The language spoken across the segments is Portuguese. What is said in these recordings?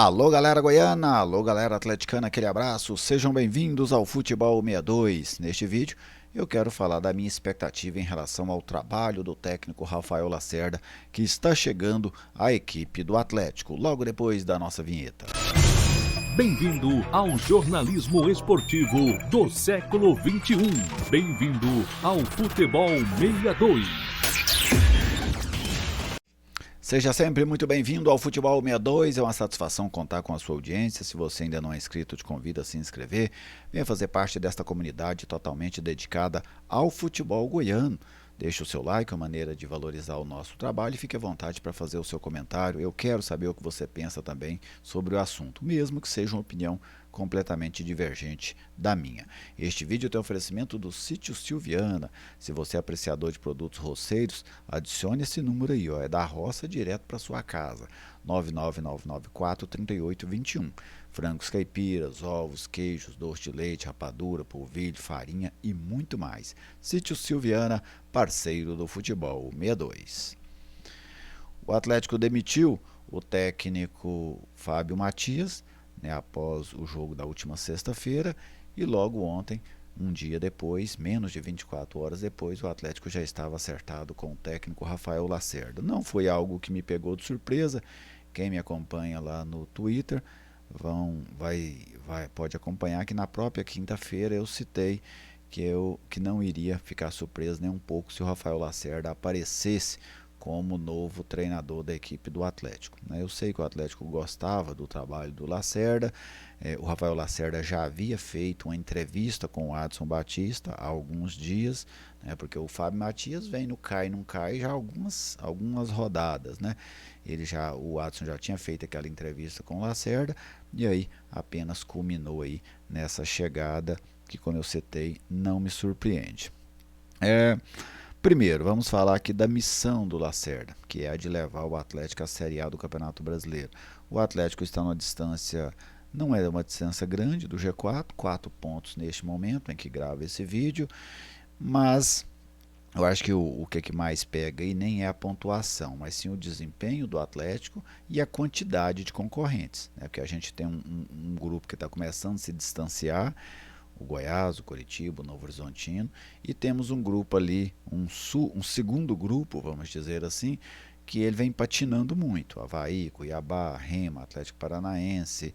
Alô galera goiana, alô galera atleticana, aquele abraço, sejam bem-vindos ao Futebol 62. Neste vídeo eu quero falar da minha expectativa em relação ao trabalho do técnico Rafael Lacerda, que está chegando à equipe do Atlético, logo depois da nossa vinheta. Bem-vindo ao jornalismo esportivo do século XXI. Bem-vindo ao Futebol 62. Seja sempre muito bem-vindo ao Futebol 62, é uma satisfação contar com a sua audiência. Se você ainda não é inscrito, te convido a se inscrever. Venha fazer parte desta comunidade totalmente dedicada ao futebol goiano. Deixe o seu like, uma maneira de valorizar o nosso trabalho, e fique à vontade para fazer o seu comentário. Eu quero saber o que você pensa também sobre o assunto, mesmo que seja uma opinião completamente divergente da minha. Este vídeo tem oferecimento do Sítio Silviana. Se você é apreciador de produtos roceiros, adicione esse número aí, é da roça direto para sua casa, 99994-3821. Frangos caipiras, ovos, queijos, doce de leite, rapadura, polvilho, farinha e muito mais. Sítio Silviana, parceiro do Futebol 62. O Atlético demitiu o técnico Fábio Matias, após o jogo da última sexta-feira, e logo ontem, um dia depois, menos de 24 horas depois, o Atlético já estava acertado com o técnico Rafael Lacerda. Não foi algo que me pegou de surpresa. Quem me acompanha lá no Twitter pode acompanhar que na própria quinta-feira eu citei que não iria ficar surpreso nem um pouco se o Rafael Lacerda aparecesse como novo treinador da equipe do Atlético. Eu sei que o Atlético gostava do trabalho do Lacerda. O Rafael Lacerda já havia feito uma entrevista com o Adson Batista há alguns dias, porque o Fábio Matias vem no cai não cai já algumas rodadas. O Adson já tinha feito aquela entrevista com o Lacerda e aí apenas culminou aí nessa chegada que, como eu citei, não me surpreende. Primeiro, vamos falar aqui da missão do Lacerda, que é a de levar o Atlético à Série A do Campeonato Brasileiro. O Atlético está numa distância, não é uma distância grande do G4, 4 pontos neste momento em que gravo esse vídeo, mas eu acho que o que mais pega aí nem é a pontuação, mas sim o desempenho do Atlético e a quantidade de concorrentes, porque a gente tem um grupo que está começando a se distanciar, o Goiás, o Coritiba, o Novo Horizontino, e temos um grupo ali, um segundo grupo, vamos dizer assim, que ele vem patinando muito. Avaí, Cuiabá, Rema, Atlético Paranaense,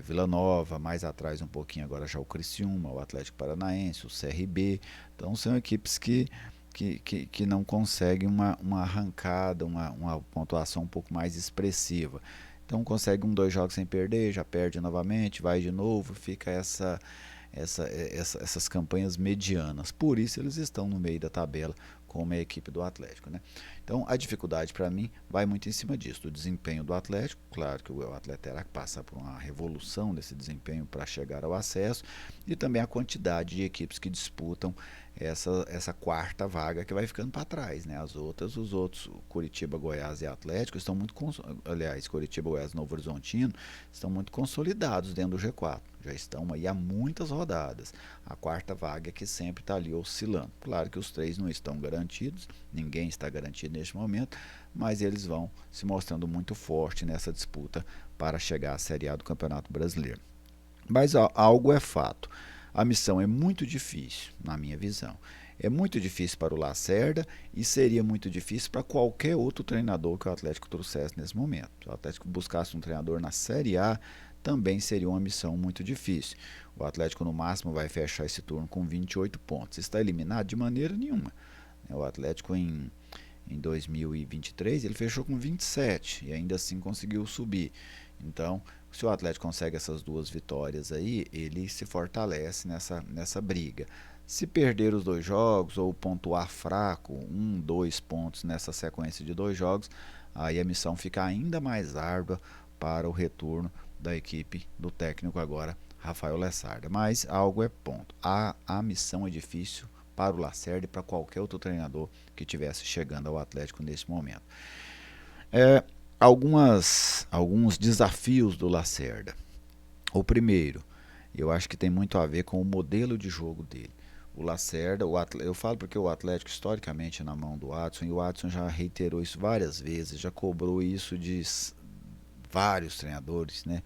Vila Nova, mais atrás um pouquinho agora já o Criciúma, o Atlético Paranaense, o CRB. Então são equipes que não conseguem uma arrancada, uma pontuação um pouco mais expressiva. Então consegue 2 jogos sem perder, já perde novamente, vai de novo, fica essas campanhas medianas. Por isso eles estão no meio da tabela como a equipe do Atlético. Então a dificuldade para mim vai muito em cima disso, do desempenho do Atlético. Claro que o Atlético terá que passar por uma revolução desse desempenho para chegar ao acesso, e também a quantidade de equipes que disputam essa quarta vaga que vai ficando para trás. Os outros, Curitiba, Goiás e Atlético, estão muito, aliás, Curitiba, Goiás e Novo Horizontino, estão muito consolidados dentro do G4, já estão aí há muitas rodadas. A quarta vaga é que sempre está ali oscilando. Claro que os 3 não estão garantidos, ninguém está garantido neste momento, mas eles vão se mostrando muito forte nessa disputa para chegar à Série A do Campeonato Brasileiro. Mas algo é fato, a missão é muito difícil, na minha visão. É muito difícil para o Lacerda e seria muito difícil para qualquer outro treinador que o Atlético trouxesse nesse momento. Se o Atlético buscasse um treinador na Série A, também seria uma missão muito difícil. O Atlético no máximo vai fechar esse turno com 28 pontos. Está eliminado de maneira nenhuma. O Atlético em 2023 ele fechou com 27 e ainda assim conseguiu subir. Então, se o Atlético consegue essas 2 vitórias aí, ele se fortalece nessa briga. Se perder os 2 jogos ou pontuar fraco, 2 pontos nessa sequência de 2 jogos, aí a missão fica ainda mais árdua para o retorno da equipe do técnico agora, Rafael Lacerda. Mas algo é ponto. A missão é difícil para o Lacerda e para qualquer outro treinador que estivesse chegando ao Atlético nesse momento. Alguns desafios do Lacerda. O primeiro, eu acho que tem muito a ver com o modelo de jogo dele. O Lacerda, eu falo porque o Atlético historicamente é na mão do Adson, e o Adson já reiterou isso várias vezes, já cobrou isso de vários treinadores, né?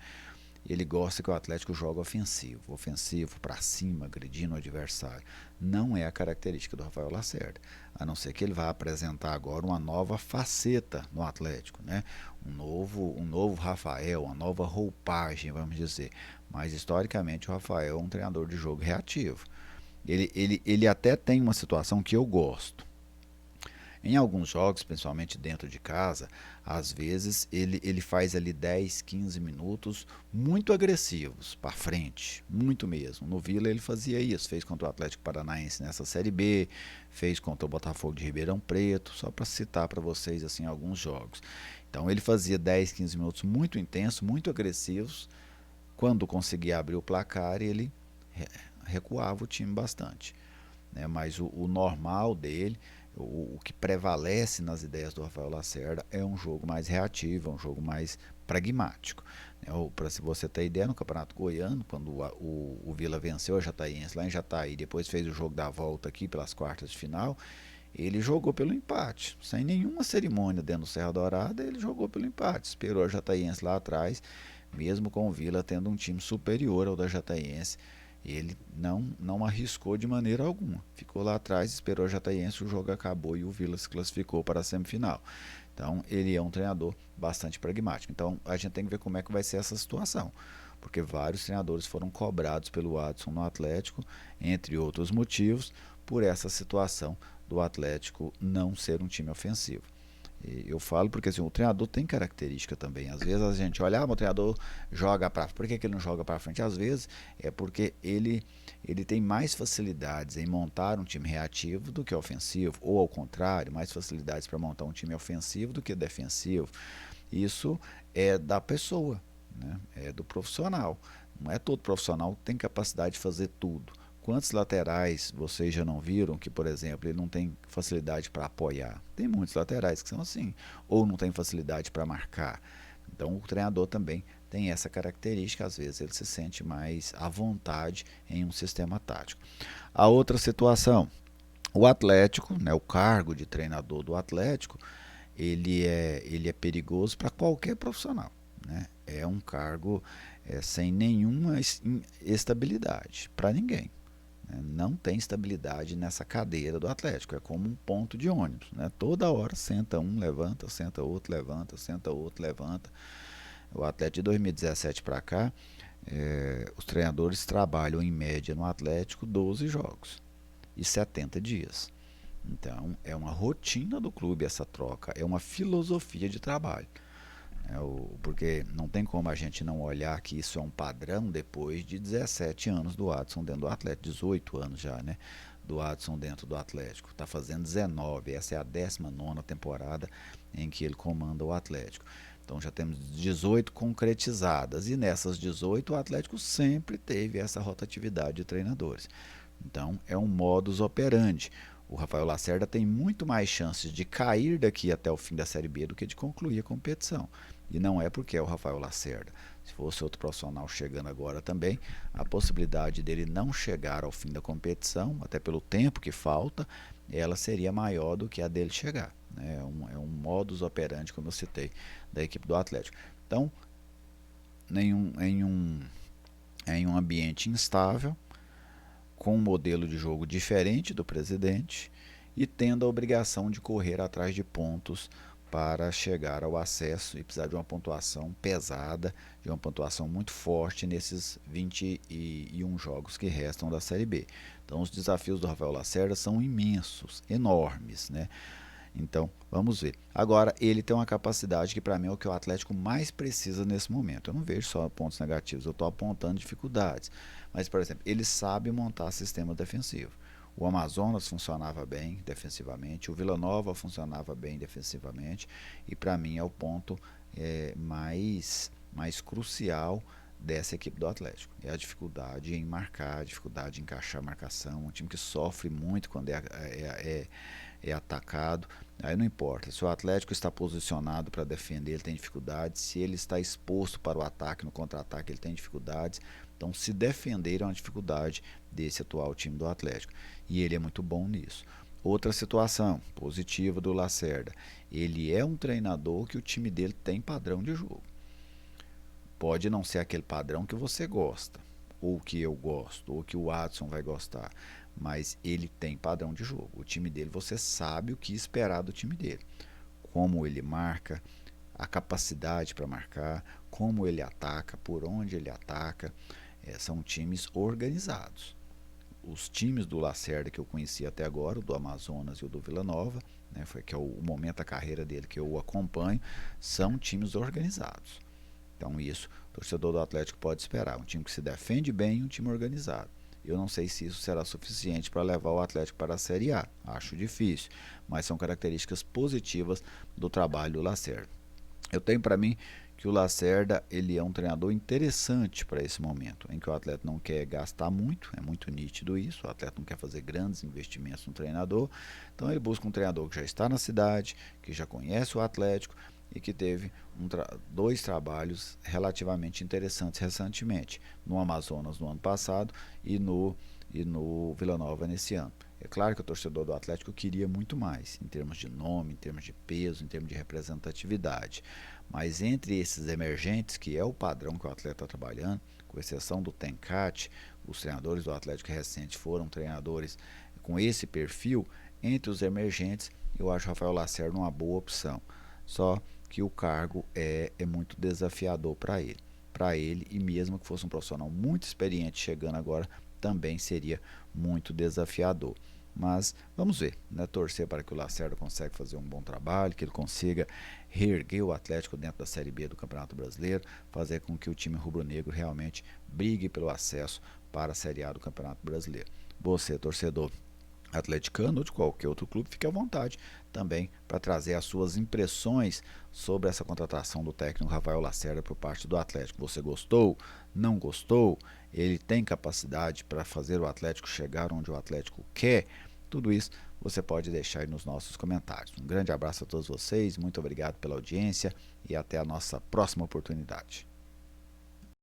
Ele gosta que o Atlético jogue ofensivo para cima, agredindo o adversário. Não é a característica do Rafael Lacerda, a não ser que ele vá apresentar agora uma nova faceta no Atlético, né? Um novo Rafael, uma nova roupagem, vamos dizer. Mas historicamente o Rafael é um treinador de jogo reativo. Ele até tem uma situação que eu gosto. Em alguns jogos, principalmente dentro de casa, às vezes ele faz ali 10, 15 minutos muito agressivos, para frente, muito mesmo. No Vila ele fazia isso, fez contra o Atlético Paranaense nessa Série B, fez contra o Botafogo de Ribeirão Preto, só para citar para vocês assim alguns jogos. Então ele fazia 10, 15 minutos muito intensos, muito agressivos. Quando conseguia abrir o placar, ele recuava o time bastante, né? Mas o normal dele, o que prevalece nas ideias do Rafael Lacerda é um jogo mais reativo, é um jogo mais pragmático, né? Para se você ter ideia, no Campeonato Goiano, quando o Vila venceu a Jataiense lá em Jataí, depois fez o jogo da volta aqui pelas quartas de final, ele jogou pelo empate, sem nenhuma cerimônia dentro do Serra Dourada, ele jogou pelo empate, esperou a Jataiense lá atrás, mesmo com o Vila tendo um time superior ao da Jataiense. Ele não arriscou de maneira alguma. Ficou lá atrás, esperou a Jataiense, o jogo acabou e o Vila se classificou para a semifinal. Então, ele é um treinador bastante pragmático. Então, a gente tem que ver como é que vai ser essa situação. Porque vários treinadores foram cobrados pelo Adson no Atlético, entre outros motivos, por essa situação do Atlético não ser um time ofensivo. Eu falo porque assim, o treinador tem característica também. Às vezes a gente olha, o treinador joga para frente. Por que ele não joga para frente? Às vezes é porque ele tem mais facilidades em montar um time reativo do que ofensivo, ou ao contrário, mais facilidades para montar um time ofensivo do que defensivo. Isso é da pessoa, né? É do profissional. Não é todo profissional que tem capacidade de fazer tudo. Quantos laterais vocês já não viram que, por exemplo, ele não tem facilidade para apoiar? Tem muitos laterais que são assim, ou não tem facilidade para marcar. Então o treinador também tem essa característica, às vezes ele se sente mais à vontade em um sistema tático. A outra situação, o Atlético, né, o cargo de treinador do Atlético, ele é perigoso para qualquer profissional, né? É um cargo sem nenhuma estabilidade para ninguém. Não tem estabilidade nessa cadeira do Atlético, é como um ponto de ônibus, né? Toda hora senta um, levanta, senta outro, levanta, senta outro, levanta. O Atlético de 2017 para cá, os treinadores trabalham em média no Atlético 12 jogos e 70 dias. Então é uma rotina do clube essa troca, é uma filosofia de trabalho. Porque não tem como a gente não olhar que isso é um padrão depois de 17 anos do Adson dentro do Atlético, 18 anos já, né? Do Adson dentro do Atlético. Está fazendo 19, essa é a 19ª temporada em que ele comanda o Atlético. Então já temos 18 concretizadas e nessas 18 o Atlético sempre teve essa rotatividade de treinadores. Então é um modus operandi. O Rafael Lacerda tem muito mais chances de cair daqui até o fim da Série B do que de concluir a competição. E não é porque é o Rafael Lacerda. Se fosse outro profissional chegando agora também, a possibilidade dele não chegar ao fim da competição, até pelo tempo que falta, ela seria maior do que a dele chegar, né? É um modus operandi, como eu citei, da equipe do Atlético. Então, em um ambiente instável, com um modelo de jogo diferente do presidente e tendo a obrigação de correr atrás de pontos para chegar ao acesso e precisar de uma pontuação pesada, de uma pontuação muito forte nesses 21 jogos que restam da Série B. Então os desafios do Rafael Lacerda são imensos, enormes, né? Então, vamos ver. Agora, ele tem uma capacidade que para mim é o que o Atlético mais precisa nesse momento. Eu não vejo só pontos negativos, eu estou apontando dificuldades. Mas, por exemplo, ele sabe montar sistema defensivo. O Amazonas funcionava bem defensivamente, o Vila Nova funcionava bem defensivamente, e para mim é o ponto mais crucial dessa equipe do Atlético. É a dificuldade em marcar, a dificuldade em encaixar a marcação, um time que sofre muito quando é atacado. Aí não importa, se o Atlético está posicionado para defender, ele tem dificuldades, se ele está exposto para o ataque, no contra-ataque, ele tem dificuldades. Então, se defender é uma dificuldade desse atual time do Atlético. E ele é muito bom nisso. Outra situação positiva do Lacerda. Ele é um treinador que o time dele tem padrão de jogo. Pode não ser aquele padrão que você gosta, ou que eu gosto, ou que o Adson vai gostar, mas ele tem padrão de jogo. O time dele, você sabe o que esperar do time dele, como ele marca, a capacidade para marcar, como ele ataca, por onde ele ataca. São times organizados. Os times do Lacerda que eu conheci até agora, o do Amazonas e o do Vila Nova, né, que é o momento da carreira dele que eu acompanho, são times organizados. Então isso, o torcedor do Atlético pode esperar, um time que se defende bem e um time organizado. Eu não sei se isso será suficiente para levar o Atlético para a Série A, acho difícil, mas são características positivas do trabalho do Lacerda. Eu tenho para mim que o Lacerda ele é um treinador interessante para esse momento, em que o atleta não quer gastar muito, é muito nítido isso, o atleta não quer fazer grandes investimentos no treinador, então ele busca um treinador que já está na cidade, que já conhece o Atlético e que teve dois trabalhos relativamente interessantes recentemente, no Amazonas no ano passado e no Vila Nova nesse ano. É claro que o torcedor do Atlético queria muito mais, em termos de nome, em termos de peso, em termos de representatividade. Mas entre esses emergentes, que é o padrão que o Atlético está trabalhando, com exceção do Tencate, os treinadores do Atlético recente foram treinadores com esse perfil, entre os emergentes, eu acho o Rafael Lacerda uma boa opção. Só que o cargo é muito desafiador para ele. Para ele, e mesmo que fosse um profissional muito experiente chegando agora, também seria muito desafiador. Mas vamos ver, né? Torcer para que o Lacerda consiga fazer um bom trabalho, que ele consiga reerguer o Atlético dentro da Série B do Campeonato Brasileiro, fazer com que o time rubro-negro realmente brigue pelo acesso para a Série A do Campeonato Brasileiro. Você, torcedor atleticano ou de qualquer outro clube, fique à vontade também para trazer as suas impressões sobre essa contratação do técnico Rafael Lacerda por parte do Atlético. Você gostou? Não gostou? Ele tem capacidade para fazer o Atlético chegar onde o Atlético quer? Tudo isso você pode deixar aí nos nossos comentários. Um grande abraço a todos vocês, muito obrigado pela audiência e até a nossa próxima oportunidade.